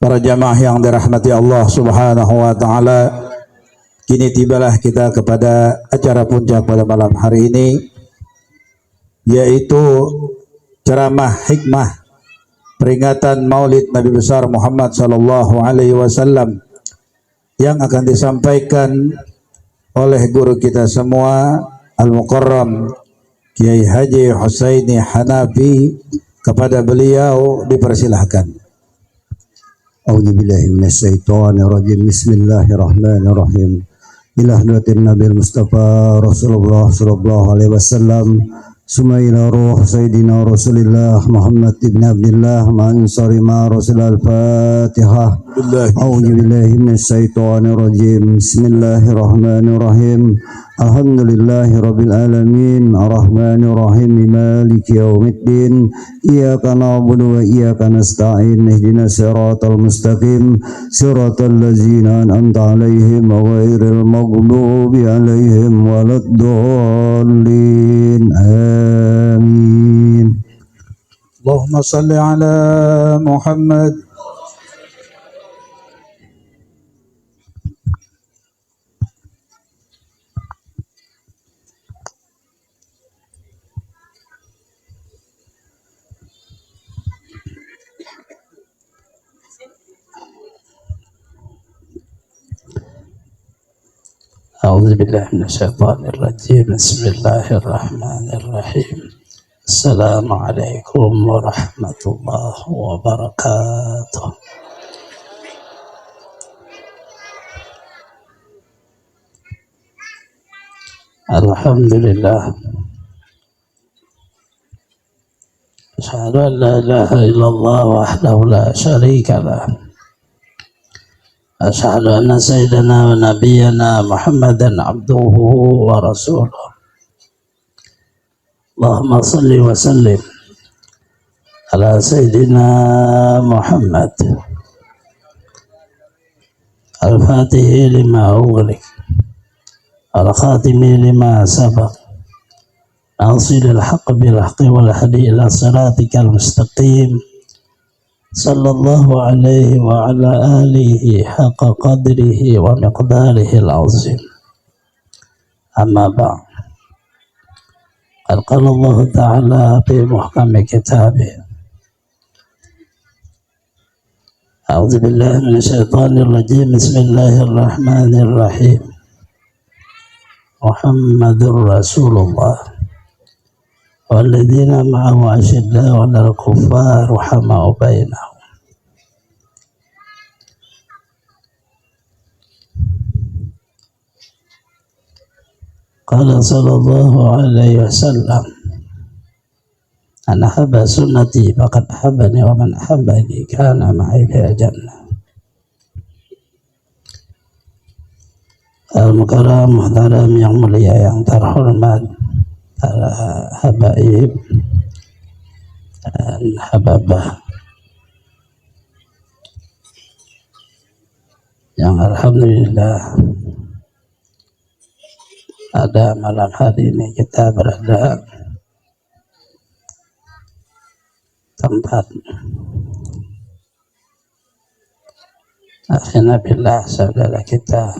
Para jamaah yang dirahmati Allah Subhanahu wa taala, kini tibalah kita kepada acara puncak pada malam hari ini, yaitu ceramah hikmah peringatan Maulid Nabi besar Muhammad sallallahu alaihi wasallam yang akan disampaikan oleh guru kita semua Al-Mukarram Kiai Haji Husaini Hanafi. Kepada beliau dipersilahkan. A'udzubillahi minasyaitonirrajim. Bismillahirrahmanirrahim. Ila hadratin Nabil Mustafa Rasulullah sallallahu alaihi wasallam. Summa ila ruh Sayyidina Rasulillah Muhammad ibn Abdullah Mansari ma Rasul al-Fatihah. A'udzubillahi minasyaitonirrajim. Bismillahirrahmanirrahim. Alhamdulillahi rabbil alamin, arrahmanir rahim, maliki yaumiddin, iyyaka na'budu wa iyyaka nasta'in, ihdinas siratal mustaqim, siratal ladzina an'amta 'alaihim ghairil maghdubi 'alaihim waladdallin. Amin. Allahumma shalli ala Muhammad. أعوذ بالله من الشيطان الرجيم. بسم الله الرحمن الرحيم. السلام عليكم ورحمة الله وبركاته. الحمد لله، أشهد أن لا إله إلا الله وحده لا شريك له، أشهد أن سيدنا ونبينا محمدا عبده ورسوله. اللهم صل وسلم على سيدنا محمد الفاتح لما أغلق الخاتم لما سبق ناصر الحق بالحق والهدي إلى صراطك المستقيم صلى الله عليه وعلى آله حق قدره ومقداره العظيم. أما بعد، قد قال الله تعالى في محكم كتابه: أعوذ بالله من الشيطان الرجيم. بسم الله الرحمن الرحيم. محمد رسول الله والذين معه أشداء على الكفار رحماء بينهم. قال صلى الله عليه وسلم: أنا أحب سنتي فقد أحبني ومن أحبني كان معي في الجنة. Al-Mukarram Muhtaram yang mulia, yang terhormat, para habaib dan hababah yang alhamdulillah pada malam hari ini kita berada tempat akhirnya billah saudara kita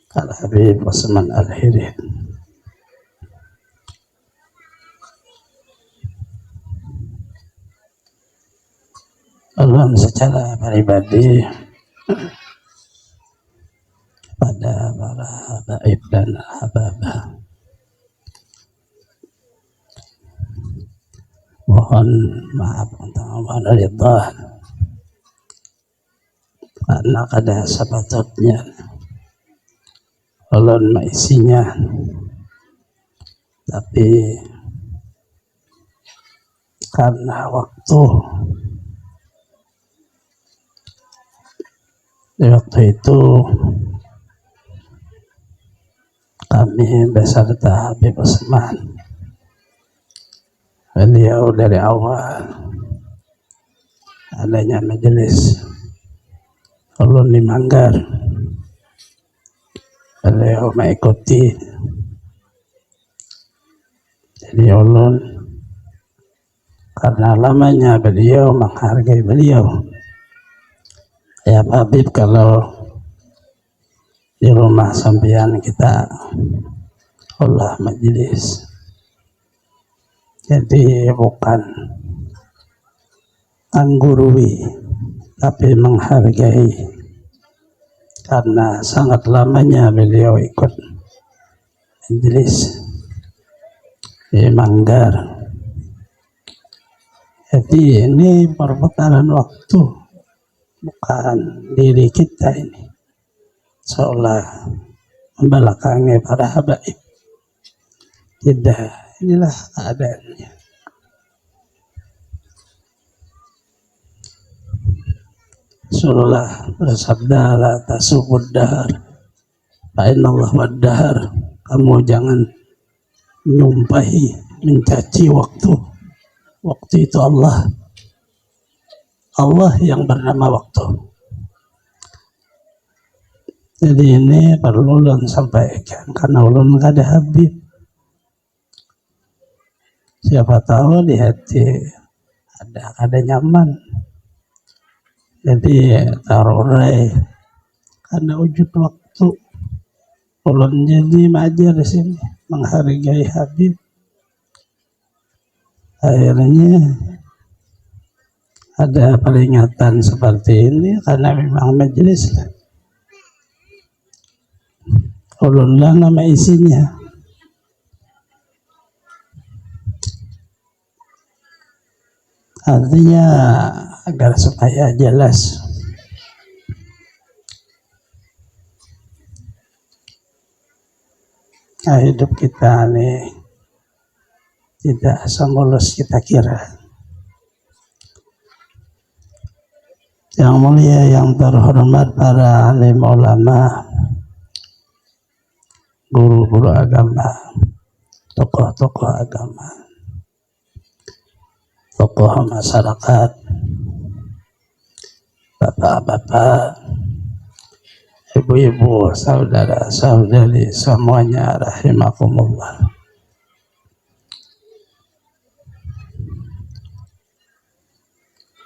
Al-Habib Osman Al-Hiri. Allah secara pribadi pada para habaib dan hababah, mohon maaf untuk mohon ridha karena kada sepatutnya ulun maisinya, tapi karena waktu itu kami beserta Habib Osman, beliau dari awal adanya majelis ulun di Manggar, beliau mengikuti. Jadi ulun karena lamanya beliau menghargai beliau. Ya Habib, kalau di rumah sampean kita olah majelis, jadi bukan menggurui tapi menghargai, karena sangat lamanya beliau ikut majelis di Manggar. Jadi ini perputaran waktu, bukan diri kita ini seolah membelakangi para habaib. Tidak, inilah keadaannya. Rasulullah bersabda, la tasubud dahar fa innallah wad dahar. Kamu jangan menyumpahi, mencaci waktu. Waktu itu Allah yang bernama waktu. Jadi ini perlu ulun sampaikan, karena ulun kada habib. Siapa tahu di hati ada nyaman. Jadi tarurai karena wujud waktu. Ulun jadi majar di sini menghargai habib. Akhirnya ada peringatan seperti ini karena memang majelis ulunlah nama isinya. Artinya agar supaya jelas hidup kita ini tidak semulus kita kira. Yang mulia, yang terhormat para alim ulama, guru-guru agama, tokoh-tokoh agama, tokoh masyarakat, bapak-bapak, ibu-ibu, saudara-saudari, semuanya rahimakumullah.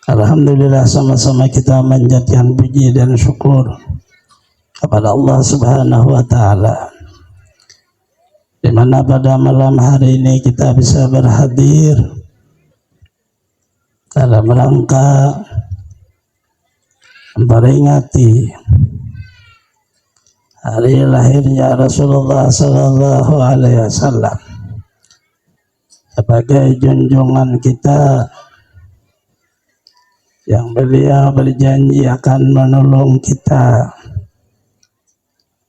Alhamdulillah, sama-sama kita menjadikan puji dan syukur kepada Allah Subhanahu wa Ta'ala, di mana pada malam hari ini kita bisa berhadir dalam rangka memperingati hari lahirnya Rasulullah Sallallahu Alaihi Wasallam sebagai junjungan kita yang beliau berjanji akan menolong kita.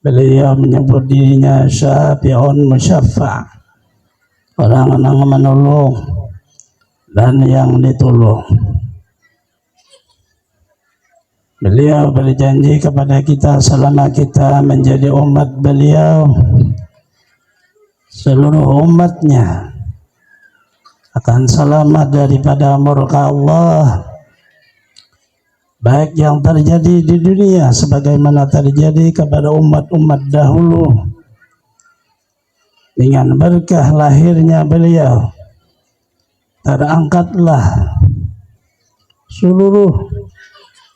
Beliau menyebut dirinya syafi'un musyaffa', orang yang menolong dan yang ditolong. Beliau berjanji kepada kita selama kita menjadi umat beliau, seluruh umatnya akan selamat daripada murka Allah, baik yang terjadi di dunia sebagaimana terjadi kepada umat-umat dahulu. Dengan berkah lahirnya beliau, terangkatlah seluruh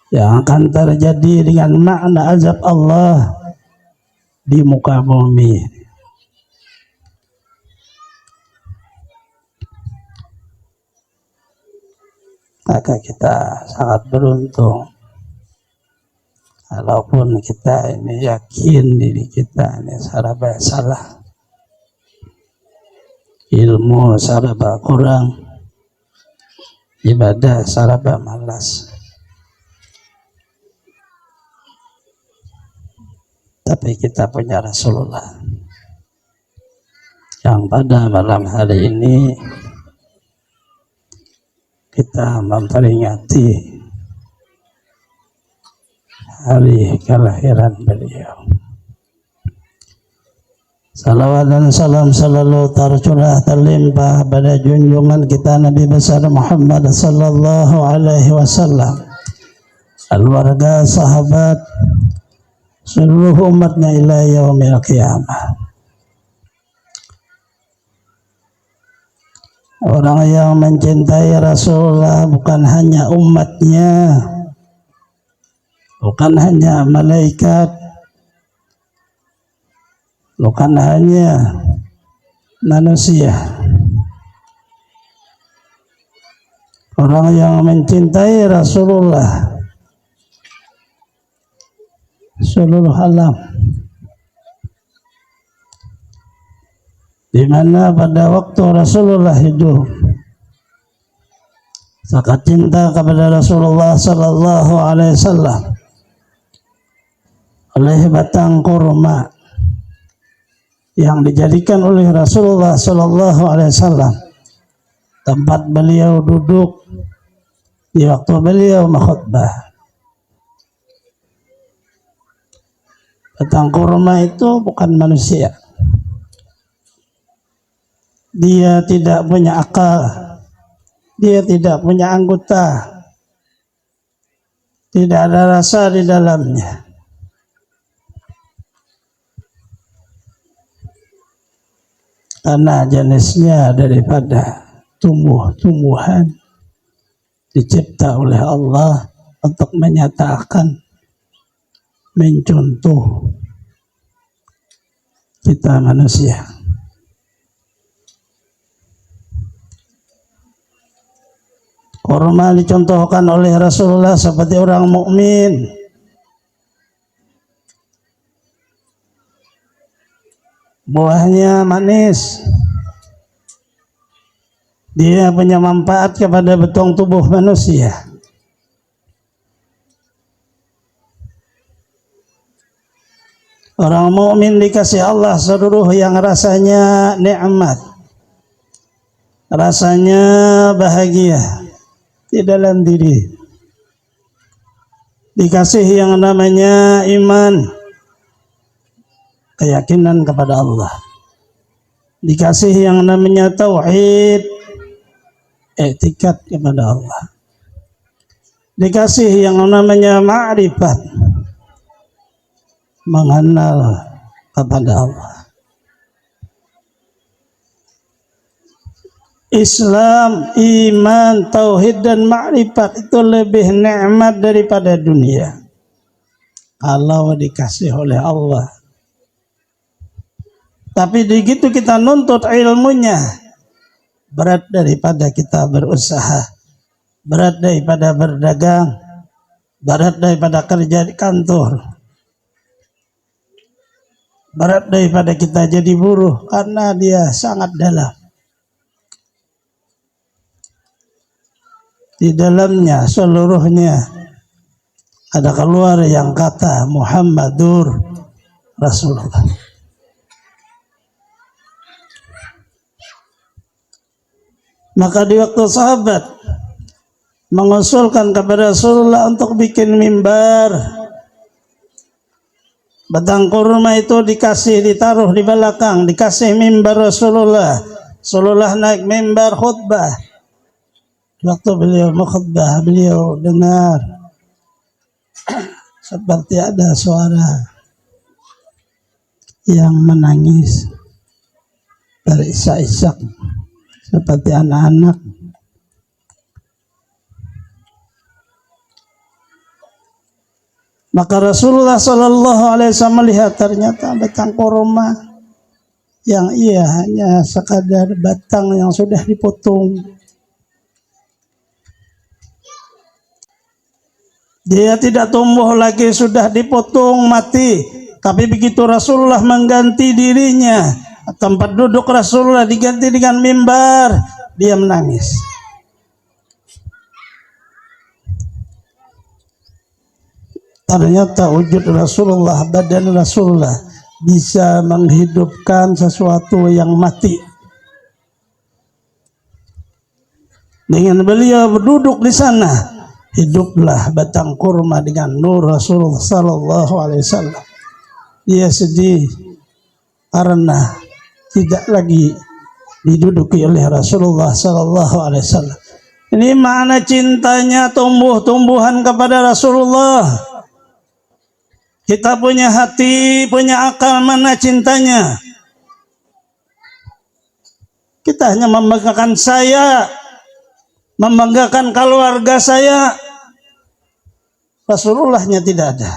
yang akan terjadi dengan makna azab Allah di muka bumi. Maka kita sangat beruntung walaupun kita ini yakin diri kita ini saraba salah, ilmu saraba kurang, ibadah saraba malas, tapi kita punya Rasulullah yang pada malam hari ini kita memperingati hari kelahiran beliau. Salawat dan salam selalu tercurah terlimpah pada junjungan kita Nabi besar Muhammad sallallahu alaihi wasallam, keluarga, sahabat, seluruh umatnya ila yaumil qiyamah. Orang yang mencintai Rasulullah bukan hanya umatnya, bukan hanya malaikat, bukan hanya manusia. Orang yang mencintai Rasulullah seluruh alam, di mana pada waktu Rasulullah hidup sangat cinta kepada Rasulullah sallallahu alaihi wasallam, oleh batang kurma yang dijadikan oleh Rasulullah sallallahu alaihi wasallam tempat beliau duduk di waktu beliau khutbah. Batang kurma itu bukan manusia. Dia tidak punya akal, dia tidak punya anggota, tidak ada rasa di dalamnya. Karena jenisnya daripada tumbuh-tumbuhan dicipta oleh Allah untuk menyatakan, mencontoh kita manusia. Kurma dicontohkan oleh Rasulullah seperti orang mukmin. Buahnya manis. Dia punya manfaat kepada beton tubuh manusia. Orang mukmin dikasih Allah seluruh yang rasanya nikmat, rasanya bahagia di dalam diri. Dikasih yang namanya iman, keyakinan kepada Allah. Dikasih yang namanya tauhid, i'tikad kepada Allah. Dikasih yang namanya ma'rifat, mengenal kepada Allah. Islam, iman, tauhid dan ma'rifat itu lebih nikmat daripada dunia kalau dikasih oleh Allah. Tapi begitu kita nuntut ilmunya, berat daripada kita berusaha, berat daripada berdagang, berat daripada kerja di kantor, berat daripada kita jadi buruh, karena dia sangat dalam. Di dalamnya seluruhnya ada keluar yang kata Muhammadur Rasulullah. Maka di waktu sahabat mengusulkan kepada Rasulullah untuk bikin mimbar, batang kurma itu ditaruh di belakang, dikasih mimbar Rasulullah. Rasulullah naik mimbar khutbah. Waktu beliau khutbah, beliau dengar seperti ada suara yang menangis terisak-isak seperti anak-anak. Maka Rasulullah sallallahu alaihi wasallam melihat ternyata batang kurma yang hanya sekadar batang yang sudah dipotong. Dia tidak tumbuh lagi, sudah dipotong mati. Tapi begitu Rasulullah mengganti dirinya, tempat duduk Rasulullah diganti dengan mimbar, dia menangis. Ternyata wujud Rasulullah, badan Rasulullah bisa menghidupkan sesuatu yang mati. Dengan beliau berduduk di sana, hiduplah batang kurma dengan nur Rasulullah sallallahu alaihi wasallam. Dia sedih karena tidak lagi diduduki oleh Rasulullah sallallahu alaihi wasallam. Ini makna cintanya tumbuh-tumbuhan kepada Rasulullah. Kita punya hati, punya akal, mana cintanya? Kita hanya membanggakan saya, membanggakan keluarga saya. Rasulullahnya tidak ada.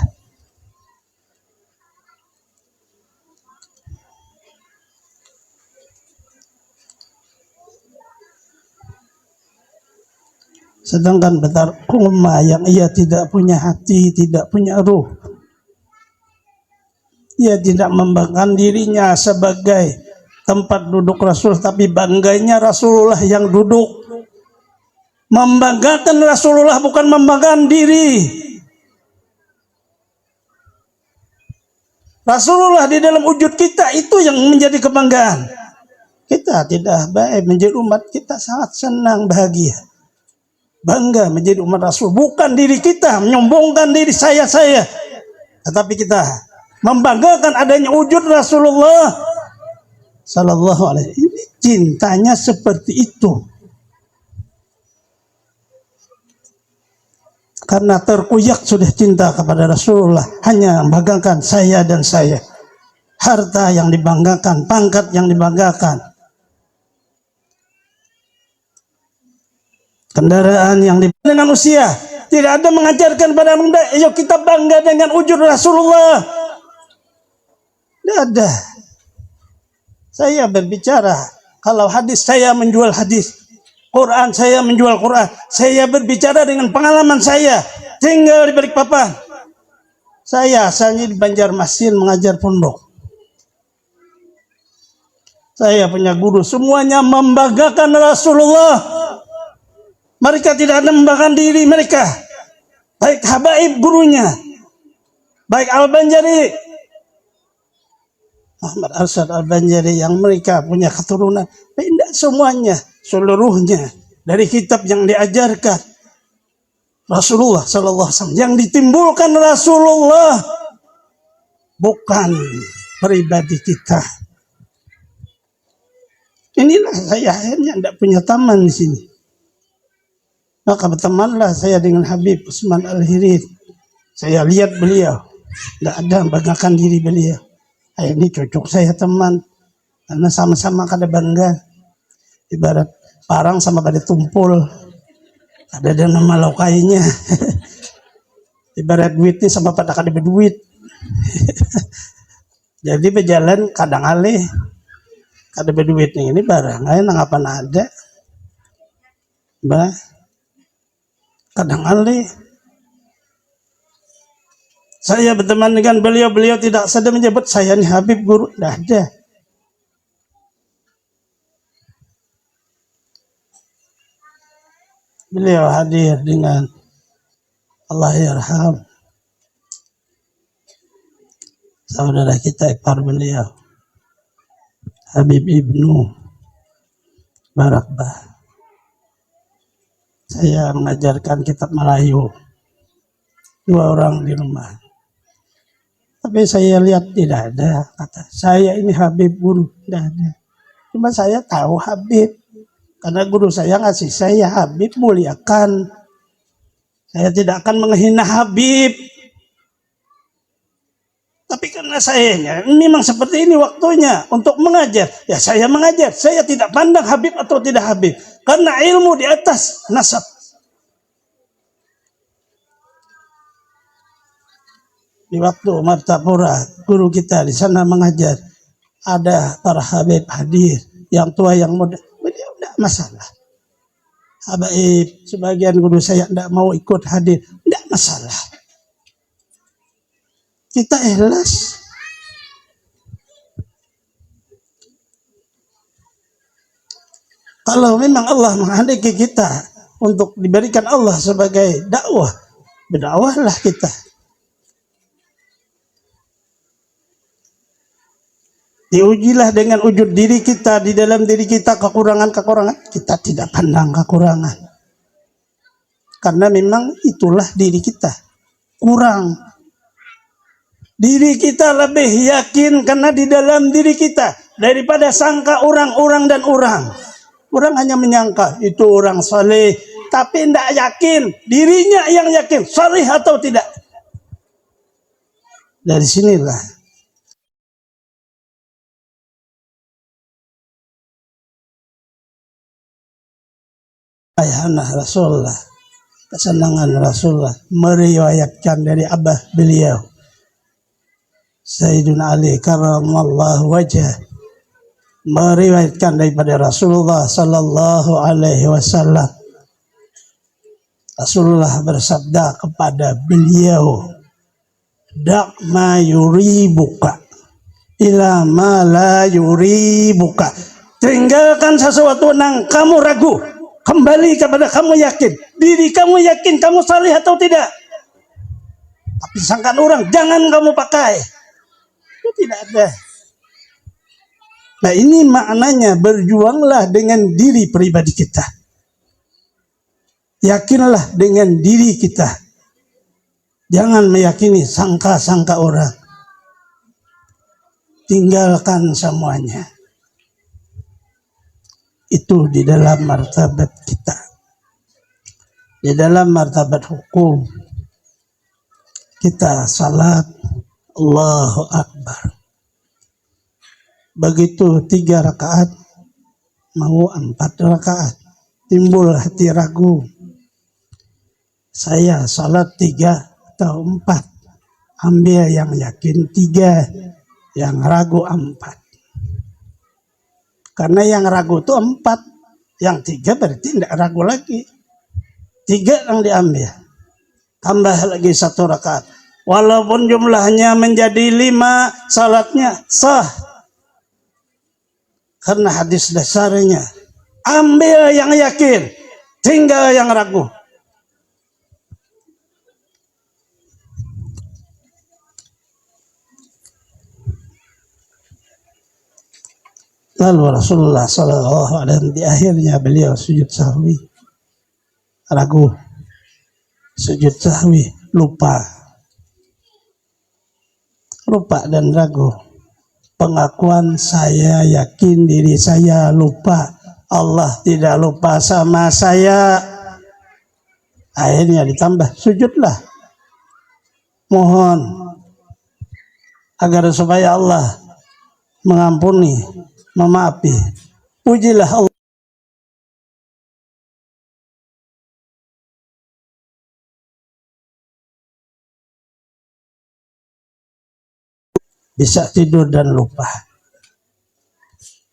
Sedangkan betar umma yang ia tidak punya hati, tidak punya ruh. Ia tidak membanggakan dirinya sebagai tempat duduk Rasul, tapi bangganya Rasulullah yang duduk. Membanggakan Rasulullah bukan membanggakan diri. Rasulullah di dalam wujud kita itu yang menjadi kebanggaan. Kita tidak baik menjadi umat, kita sangat senang, bahagia, bangga menjadi umat Rasul. Bukan diri kita menyombongkan diri saya, tetapi kita membanggakan adanya wujud Rasulullah Sallallahu Alaihi Wasallam. Cintanya seperti itu. Karena terkuyak sudah cinta kepada Rasulullah, hanya membanggakan saya dan saya. Harta yang dibanggakan, pangkat yang dibanggakan, kendaraan yang dengan usia. Tidak ada mengajarkan pada muda, ayo kita bangga dengan wujud Rasulullah. Tidak ada. Saya berbicara, kalau hadis saya menjual hadis, Quran saya menjual Quran. Saya berbicara dengan pengalaman saya, tinggal di Balikpapan. Saya asalnya di Banjarmasin mengajar pondok. Saya punya guru, semuanya membanggakan Rasulullah. Mereka tidak ada membanggakan diri mereka. Baik habaib gurunya, baik Al-Banjari, Muhammad Arsyad Al-Banjari, yang mereka punya keturunan. Tidak semuanya, seluruhnya dari kitab yang diajarkan Rasulullah Sallallahu Alaihi Wasallam, yang ditimbulkan Rasulullah, bukan pribadi kita. Inilah saya akhirnya tidak punya teman di sini. Maka bertemanlah saya dengan Habib Usman Al-Hirid. Saya lihat beliau, tidak ada membanggakan diri beliau. Ini cocok saya teman, karena sama-sama kada bangga. Ibarat parang sama pada tumpul, ada nama laukainya. Ibarat duitnya sama pada kada berduit. Jadi berjalan kadang alih, kada berduitnya ini barang, nang apa ada, kadang alih. Saya berteman dengan beliau, beliau tidak sedang menyebut saya nih Habib guru, tidak ada. Beliau hadir dengan Allah yarham saudara kita ipar beliau, Habib Ibnu Barakbah. Saya mengajarkan kitab Melayu, 2 orang di rumah. Tapi saya lihat tidak ada kata saya ini Habib guru, tidak ada. Cuma saya tahu Habib, karena guru saya ngasih saya Habib, muliakan. Saya tidak akan menghina Habib. Tapi karena sayanya memang seperti ini waktunya untuk mengajar, ya saya mengajar. Saya tidak pandang Habib atau tidak Habib, karena ilmu di atas nasab. Di waktu Martapura, guru kita di sana mengajar, ada para Habib hadir, yang tua yang muda, beliau tidak masalah. Habib, sebagian guru saya tidak mau ikut hadir, tidak masalah. Kita ikhlas. Kalau memang Allah menghendaki kita untuk diberikan Allah sebagai dakwah, berdakwahlah kita. Diujilah dengan wujud diri kita, di dalam diri kita kekurangan-kekurangan, kita tidak pandang kekurangan. Karena memang itulah diri kita, kurang. Diri kita lebih yakin karena di dalam diri kita daripada sangka orang-orang dan orang. Orang hanya menyangka itu orang saleh, tapi tidak yakin, dirinya yang yakin saleh atau tidak. Dari sinilah ayahanda Rasulullah, kesenangan Rasulullah, meriwayatkan dari abah beliau Sayyidina Ali karramallahu wajhah, meriwayatkan daripada Rasulullah sallallahu alaihi wasallam. Rasulullah bersabda kepada beliau, "Da' ma yuribuka ila ma la yuribuka." Tinggalkan sesuatu yang kamu ragu, kembali kepada kamu yakin. Diri kamu yakin kamu salih atau tidak. Tapi sangkaan orang jangan kamu pakai. Itu tidak ada. Nah, ini maknanya berjuanglah dengan diri pribadi kita. Yakinlah dengan diri kita. Jangan meyakini sangka-sangka orang. Tinggalkan semuanya. Itu di dalam martabat kita. Di dalam martabat hukum. Kita salat Allahu Akbar. Begitu 3 rakaat, mau 4 rakaat. Timbul hati ragu. Saya salat 3 atau 4. Ambil yang yakin 3, yang ragu 4. Karena yang ragu itu 4, yang 3 berarti tidak ragu lagi. 3 yang diambil. Tambah lagi 1 rakaat. Walaupun jumlahnya menjadi 5, salatnya sah. Karena hadis dasarnya, ambil yang yakin, tinggal yang ragu. Lalu Rasulullah sallallahu alaihi wasallam di akhirnya beliau sujud sahwi, ragu, sujud sahwi, lupa dan ragu. Pengakuan saya yakin diri saya lupa, Allah tidak lupa sama saya. Akhirnya ditambah sujudlah, mohon agar supaya Allah mengampuni, memaafi. Pujilah Allah. Bisa tidur dan lupa.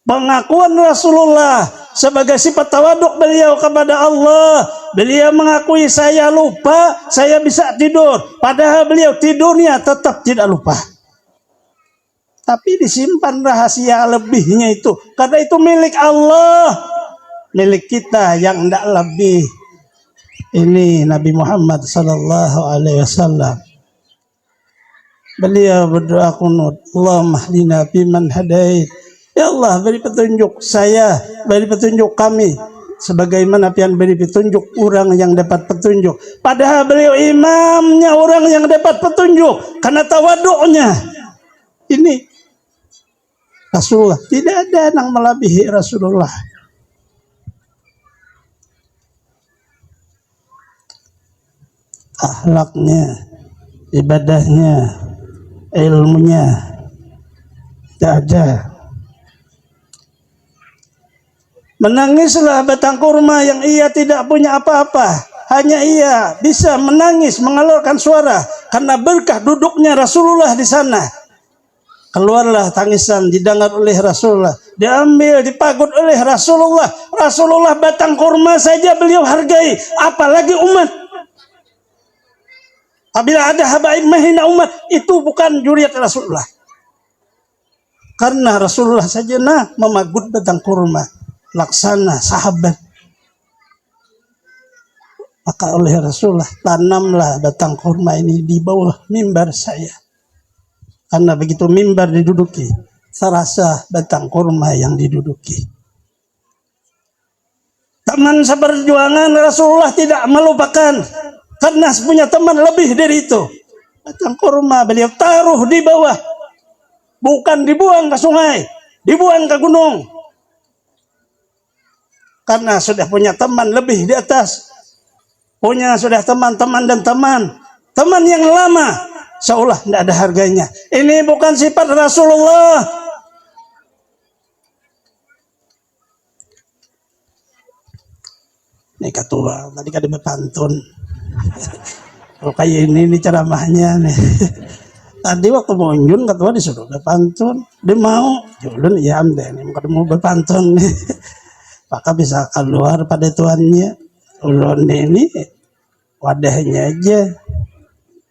Pengakuan Rasulullah sebagai sifat tawaduk beliau kepada Allah. Beliau mengakui saya lupa, saya bisa tidur. Padahal beliau tidurnya tetap tidak lupa. Tapi disimpan rahasia lebihnya itu. Karena itu milik Allah. Milik kita yang tidak lebih. Ini Nabi Muhammad sallallahu alaihi wasallam. Beliau berdoa kunut, Allahumma hdina fiman hadait. Ya Allah, beri petunjuk saya, beri petunjuk kami. Sebagaimana pian beri petunjuk orang yang dapat petunjuk. Padahal beliau imamnya orang yang dapat petunjuk. Karena tawaduknya. Ini Rasulullah. Tidak ada yang melebihi Rasulullah. Akhlaknya, ibadahnya, ilmunya tidak ada. Menangislah batang kurma yang ia tidak punya apa-apa. Hanya ia bisa menangis, mengeluarkan suara karena berkah duduknya Rasulullah di sana. Keluarlah tangisan didengar oleh Rasulullah, diambil, dipagut oleh Rasulullah. Rasulullah batang kurma saja beliau hargai, apalagi umat. Apabila ada habaib menghina umat, itu bukan juriat Rasulullah. Karena Rasulullah saja memagut batang kurma, laksana sahabat. Maka oleh Rasulullah, tanamlah batang kurma ini di bawah mimbar saya. Karena begitu mimbar diduduki, serasa batang kurma yang diduduki. Teman seperjuangan Rasulullah tidak melupakan. Karena punya teman lebih dari itu. Batang kurma beliau taruh di bawah. Bukan dibuang ke sungai, dibuang ke gunung. Karena sudah punya teman lebih di atas. Punya sudah teman-teman dan teman. Teman yang lama, seolah tidak ada harganya. Ini bukan sifat Rasulullah. Nih ketua, tadi kan dia pantun. Oh, kayak ini ceramahnya nih. Tadi waktu mau unjun ketua disuruh berpantun, dia mau, julun ya amde nih, mau berpantun nih. Maka bisa keluar pada tuannya. Ulun ini wadahnya aja.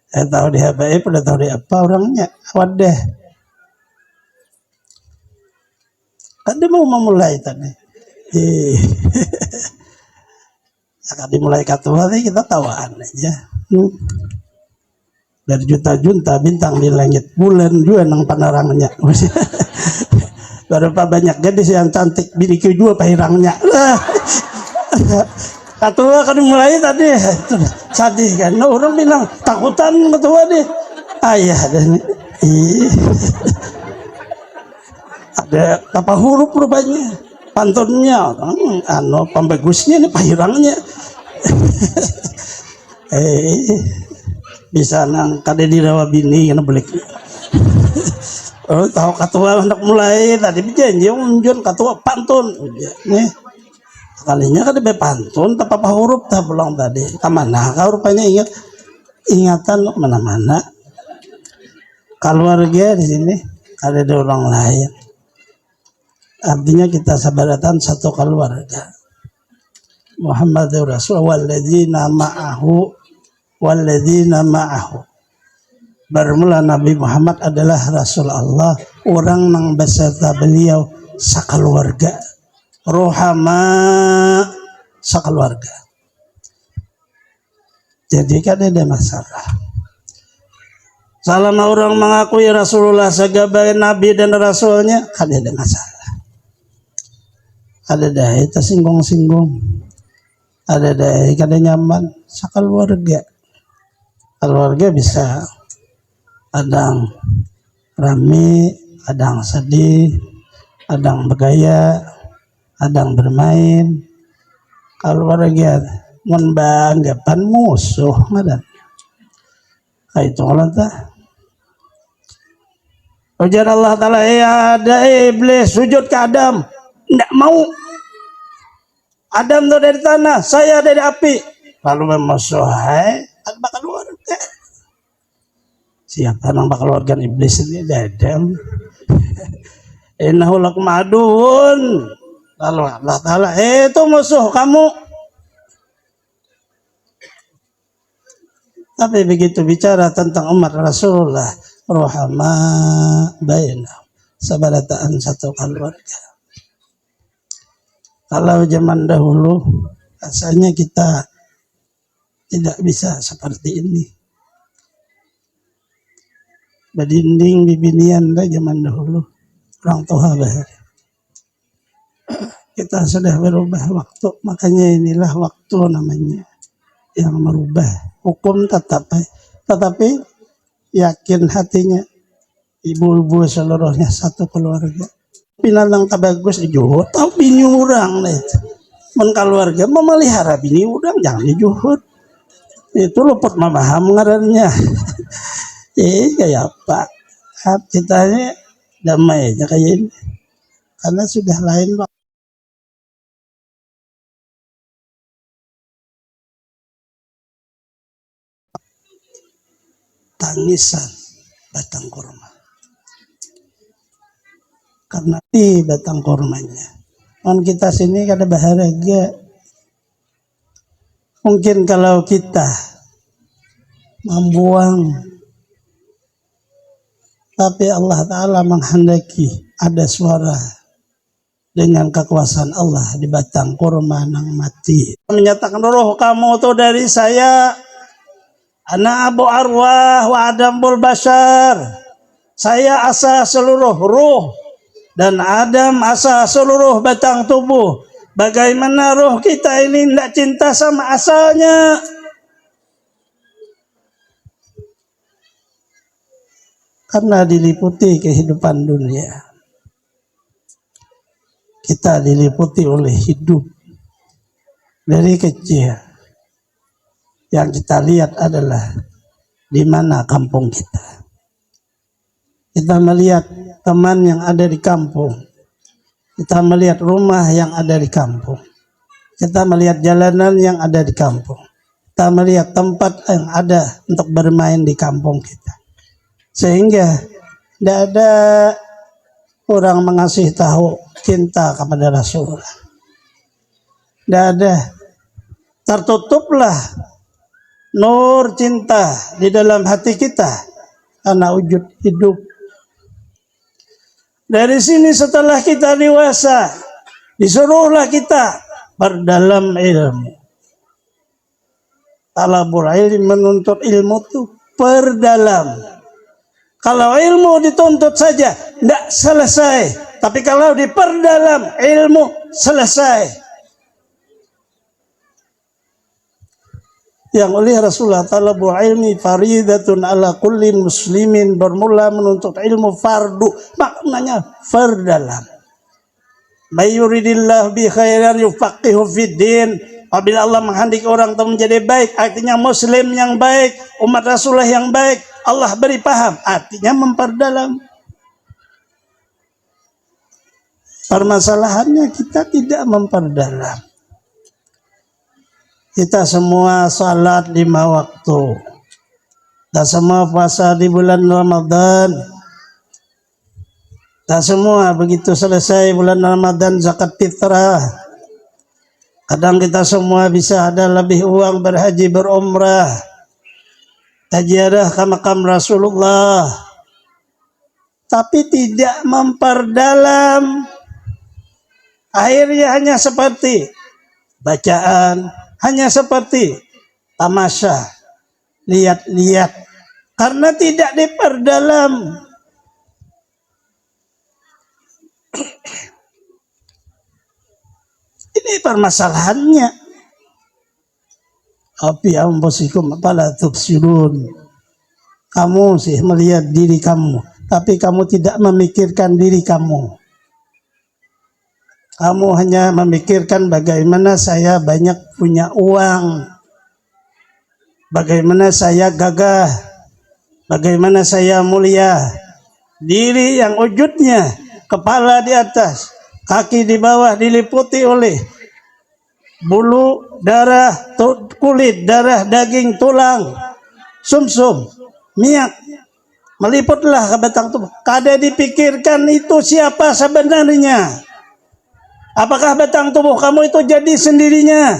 Saya tahu dia baik, udah tahu dia apa orangnya, wadah. Kan dia mau memulai tadi. Akan dimulai ketua nih kita tawaan aja. Dari juta-juta bintang di langit, bulan juga nang panarangnya. Berapa banyak gadis yang cantik, biniku juga pahirangnya. Ketua kan mulai tadi, sadih kan. Nah, orang bilang takutan ketua deh. Ayah dan ada apa huruf rupanya, pantunnya, pembagusnya ini pahirangnya. Bisa nang kade di rawa bini kena belik. Oh, tahu ketua hendak mulai tadi berjanji unjun ketua pantun. Nih kalinya kan dia pantun tak apa huruf tak pulang tadi. Kemana kau rupanya ingatan mana-mana. Keluarga di sini ada orang lain. Artinya kita sabaratan satu keluarga. Muhammadur Rasul walladzina ma'ahu. Bermula Nabi Muhammad adalah Rasul Allah, orang nang beserta beliau sakeluarga. Rohama sakeluarga. Jadi kan ada masalah. Selama orang mengakui Rasulullah sebagai Nabi dan Rasulnya, kan ada masalah. Ada daya tersinggung-singgung. Ada daya kada nyaman sakeluarga. Keluarga bisa kadang rame, kadang sedih, kadang bergaya, kadang bermain. Keluarga membanggakan musuh ngadan. Itu Allah ta. Ujar Allah Ta'ala, ya ada iblis sujud ke Adam, tidak mau. Adam itu dari tanah, saya dari api. Lalu memusuhai bakal keluarga. Siapa yang bakal keluarga iblis ini? Adam. Innahu lakum aduun. Lalu Allah Ta'ala, itu musuh kamu. Tapi begitu bicara tentang umat Rasulullah, rohama bainahum, sabarataan satu keluarga. Kalau zaman dahulu rasanya kita tidak bisa seperti ini. Berdinding bibinian zaman dahulu orang tua bahari. Kita sudah berubah waktu, makanya inilah waktu namanya yang merubah. Hukum tetap, tetapi yakin hatinya ibu-ibu seluruhnya satu keluarga. Pinalang tabagus dijuhut, tahu bini urang lah itu. Men keluarga memelihara bini urang jangan dijuhut. Itu luput memaham ngarannya. Kayak apa? Kitanya damai aja kayak ini. Karena sudah lain Pak. Tangisan batang kurma. Karena di batang kurmanya. On kita sini kada bahagia. Mungkin kalau kita membuang, tapi Allah Ta'ala menghendaki ada suara dengan kekuasaan Allah di batang kurma nang mati. Menyatakan roh kamu itu dari saya. Ana abu arwah wa adamul bashar. Saya asa seluruh ruh. Dan Adam asa seluruh batang tubuh. Bagaimana roh kita ini tidak cinta sama asalnya? Karena diliputi kehidupan dunia. Kita diliputi oleh hidup. Dari kecil. Yang kita lihat adalah di mana kampung kita. Kita melihat teman yang ada di kampung. Kita melihat rumah yang ada di kampung. Kita melihat jalanan yang ada di kampung. Kita melihat tempat yang ada untuk bermain di kampung kita. Sehingga tidak ada orang mengasih tahu cinta kepada Rasulullah. Tidak ada. Tertutuplah nur cinta di dalam hati kita karena wujud hidup. Dari sini setelah kita dewasa, disuruhlah kita berdalam ilmu. Talabul ilmi, menuntut ilmu itu perdalam. Kalau ilmu dituntut saja tidak selesai, tapi kalau diperdalam ilmu selesai. Yang oleh Rasulullah, talabul ilmi faridatun ala kulli muslimin, bermula menuntut ilmu fardu, maknanya perdalam. Mayuridillah bi khairan yufaqihu fid din. Apabila Allah menghendaki orang itu menjadi baik, artinya muslim yang baik, umat Rasulullah yang baik, Allah beri paham, artinya memperdalam. Permasalahannya kita tidak memperdalam. Kita semua salat 5 waktu. Kita semua puasa di bulan Ramadan. Kita semua begitu selesai bulan Ramadan zakat fitrah. Kadang kita semua bisa ada lebih uang berhaji berumrah. Tajiarah ke makam Rasulullah. Tapi tidak memperdalam. Akhirnya hanya seperti bacaan, hanya seperti tamasya, lihat-lihat. Karena tidak diperdalam. Ini permasalahannya. Api amposikum apala tubsirun. Kamu sih melihat diri kamu, tapi kamu tidak memikirkan diri kamu. Kamu hanya memikirkan bagaimana saya banyak punya uang, bagaimana saya gagah, bagaimana saya mulia. Diri yang wujudnya kepala di atas, kaki di bawah diliputi oleh bulu, darah, kulit, darah, daging, tulang, sumsum, minyak, meliputlah ke batang tubuh. Kada dipikirkan itu siapa sebenarnya. Apakah batang tubuh kamu itu jadi sendirinya?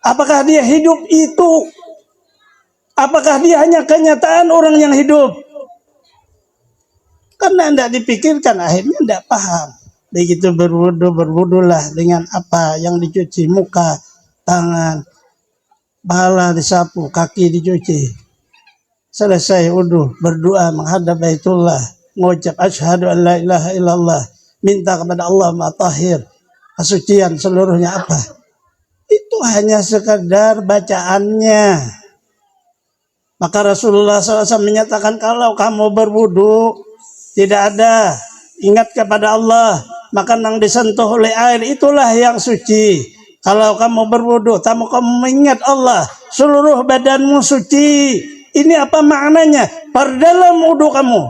Apakah dia hidup itu? Apakah dia hanya kenyataan orang yang hidup? Karena tidak dipikirkan, akhirnya tidak paham. Begitu berwudulah dengan apa yang dicuci, muka, tangan, kepala disapu, kaki dicuci. Selesai wudu, berdoa menghadap Baitullah, mengucap asyhadu an la ilaha illallah, minta kepada Allah Maha-Tahir, kesucian seluruhnya apa? Itu hanya sekedar bacaannya. Maka Rasulullah SAW menyatakan, kalau kamu berwudu tidak ada ingat kepada Allah, maka yang disentuh oleh air itulah yang suci. Kalau kamu berwudu, kamu mengingat Allah, seluruh badanmu suci. Ini apa maknanya? Perdalam wudu kamu.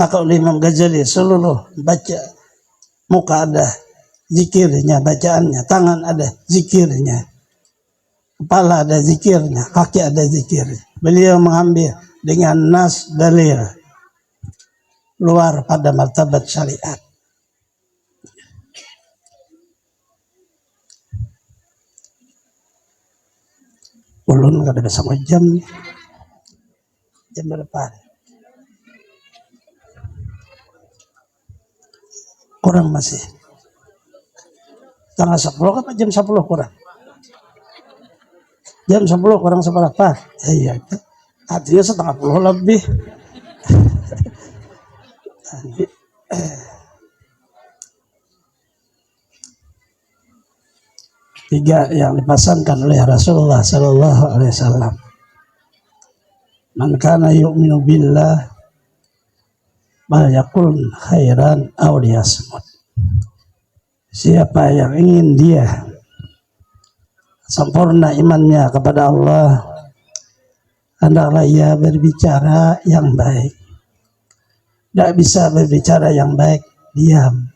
Maka oleh Imam Ghazali, seluruh baca, muka ada zikirnya, bacaannya, tangan ada zikirnya, kepala ada zikirnya, kaki ada zikirnya. Beliau mengambil dengan nas dalil luar pada martabat syariat. Ulun kada bisa jam berapa? Kurang masih. Tengah 10 apa jam 10 kurang? Jam 10 kurang seberapa? Iya. Artinya setengah 10 lebih. Tiga yang dipesankan oleh Rasulullah Sallallahu Alaihi Wasallam. Man kana yu'minu billah yakul khairan aw liyasmut. Siapa yang ingin dia sempurna imannya kepada Allah, hendaklah ia berbicara yang baik Tidak bisa berbicara yang baik, diam.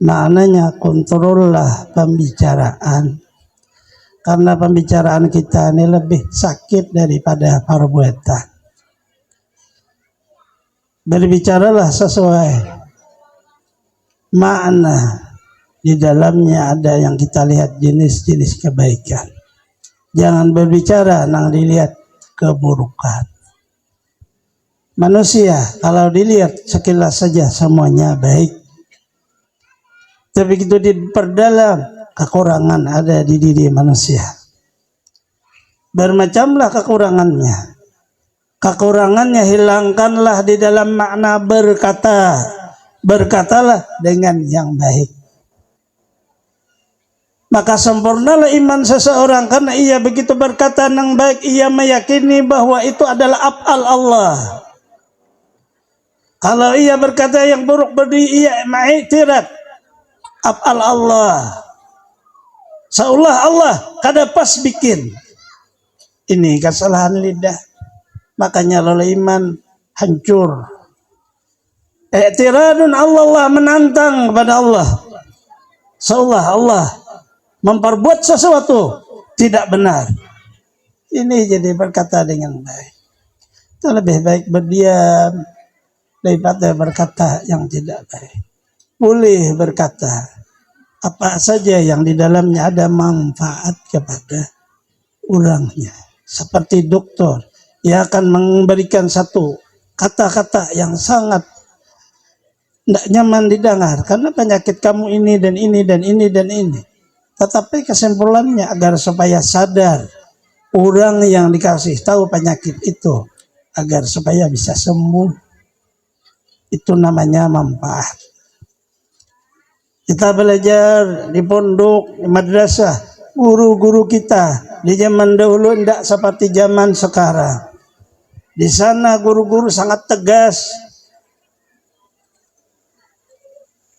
Maknanya kontrollah pembicaraan. Karena pembicaraan kita ini lebih sakit daripada perbuatan. Berbicaralah sesuai makna. Di dalamnya ada yang kita lihat jenis-jenis kebaikan. Jangan berbicara nang dilihat keburukan. Manusia kalau dilihat sekilas saja semuanya baik. Tapi begitu diperdalam, kekurangan ada di diri manusia. Bermacamlah kekurangannya. Kekurangannya hilangkanlah di dalam makna berkata. Berkatalah dengan yang baik. Maka sempurnalah iman seseorang karena ia begitu berkata yang baik, ia meyakini bahwa itu adalah af'al Allah. Kalau ia berkata yang buruk berarti ia mengiktiraf af'al Allah. Seolah Allah kada pas bikin. Ini kesalahan lidah. Makanya lalu iman hancur. I'tiradun Allah, menantang kepada Allah. Seolah Allah memperbuat sesuatu tidak benar. Ini jadi berkata dengan baik. Itu lebih baik berdiam daripada berkata yang tidak baik. Boleh berkata apa saja yang di dalamnya ada manfaat kepada orangnya. Seperti dokter, ia akan memberikan satu kata-kata yang sangat tidak nyaman didengar karena penyakit kamu ini dan ini dan ini dan ini. Tetapi kesimpulannya agar supaya sadar orang yang dikasih tahu penyakit itu agar supaya bisa sembuh. Itu namanya manfaat. Kita belajar di pondok, di madrasah, guru-guru kita di zaman dahulu tidak seperti zaman sekarang. Di sana guru-guru sangat tegas,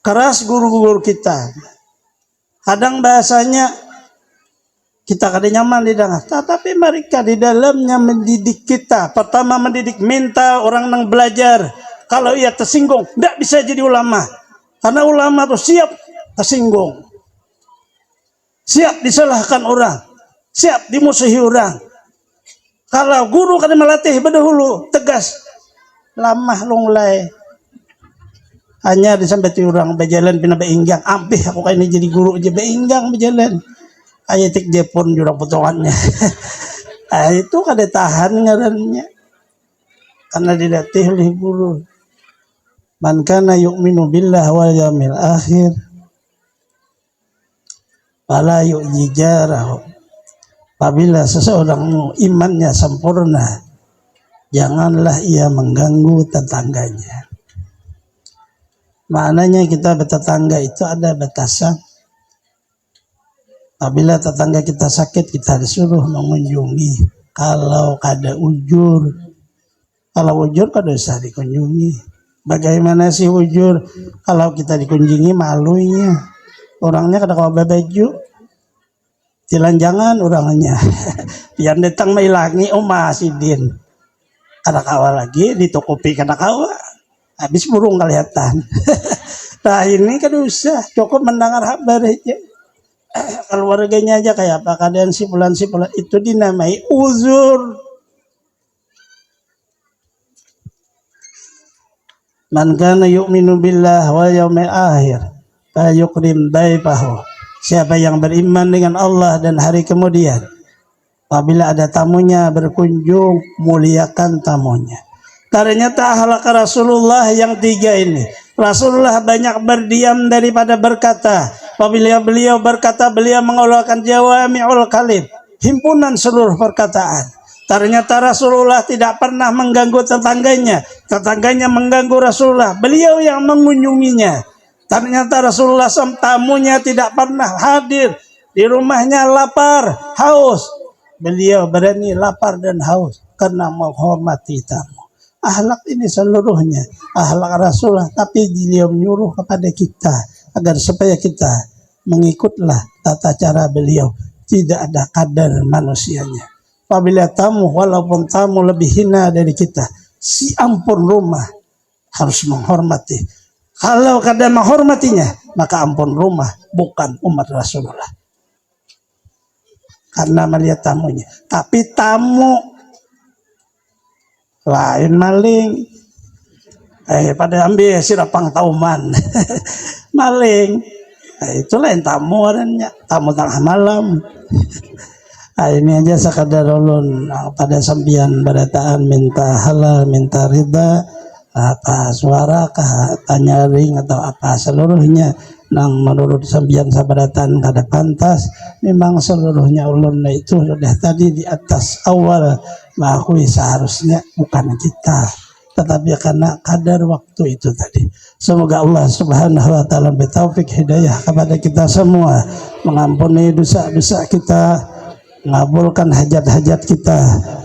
keras guru-guru kita. Kadang bahasanya kita kada nyaman didengar, tetapi mereka di dalamnya mendidik kita. Pertama mendidik mental orang yang belajar. Kalau ia tersinggung, tidak bisa jadi ulama. Karena ulama itu siap tersinggung, siap disalahkan orang, siap dimusuhi orang. Kalau guru kada melatih berdahulu tegas, lamah lunglai. Hanya disampai orang berjalan pina beinggang. Ampih aku kayak ini jadi guru aja beinggang berjalan. Ayatik Jepun jurang potongannya. Itu kada tahan ngarannya. Karena dilatih oleh guru. Man kana yu'minu billah wal yawmil akhir fala yu'ji jarahu. Apabila seseorang imannya sempurna, janganlah ia mengganggu tetangganya. Maknanya kita bertetangga itu ada batasan. Apabila tetangga kita sakit, kita disuruh mengunjungi. Kalau ada ujur, kada usah dikunjungi. Bagaimana sih ujur? Kalau kita dikunjungi malunya, orangnya kada kawa baju, telanjangan orangnya. Biar datang mailangi, masih din. Kada kawa lagi ditukupi kada kawa. Habis burung kelihatan. Nah ini kan usah cukup mendengar kabar aja. Keluarganya aja kayak apa keadaan si bulan itu dinamai uzur. Man kana yu'minu billah wal yawmil akhir fa yukrim daifahu. Siapa yang beriman dengan Allah dan hari kemudian, apabila ada tamunya berkunjung, muliakan tamunya. Ternyata akhlak Rasulullah yang tiga ini. Rasulullah banyak berdiam daripada berkata. Apabila beliau berkata, beliau mengeluarkan jawami'ul kalim, himpunan seluruh perkataan. Ternyata Rasulullah tidak pernah mengganggu tetangganya. Tetangganya mengganggu Rasulullah. Beliau yang mengunjunginya. Ternyata Rasulullah tamunya tidak pernah hadir. Di rumahnya lapar, haus. Beliau berani lapar dan haus karena menghormati tamu. Akhlak ini seluruhnya akhlak Rasulullah, tapi beliau menyuruh kepada kita agar supaya kita mengikutlah tata cara beliau. Tidak ada kadar manusianya. Apabila tamu, walaupun tamu lebih hina dari kita, si ampun rumah, harus menghormati. Kalau kada menghormatinya, maka ampun rumah, bukan umat Rasulullah. Karena melihat tamunya. Tapi tamu lain maling. Pada ambil sirapang tauman. Maling. Itu lain tamu orangnya. Tamu tengah malam. Ini aja sekadar ulun pada sambian barataan minta halal, minta ridha, apa suara kah, tanya ring atau apa seluruhnya nang menurut sambian sabaratan kada pantas. Memang seluruhnya ulun itu sudah tadi di atas awal mengakui seharusnya bukan kita, tetapi karena kadar waktu itu tadi. Semoga Allah Subhanahu wa taala bertaufik hidayah kepada kita semua, mengampuni dosa-dosa kita, mengabulkan hajat-hajat kita,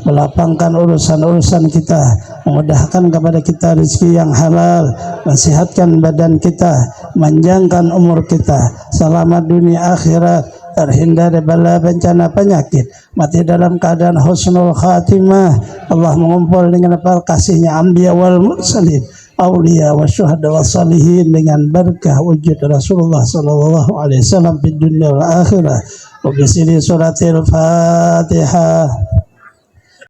melapangkan urusan-urusan kita, memudahkan kepada kita rezeki yang halal, mensehatkan badan kita, manjangkan umur kita, selamat dunia akhirat, terhindar dari bala bencana penyakit, mati dalam keadaan husnul khatimah. Allah mengumpul dengan kasihnya anbiya wal mursalin, aulia wa syuhada wa salihin, dengan berkah wujud Rasulullah sallallahu alaihi wasallam di dunia wal akhirah. Wa bisiri suratil Fatihah.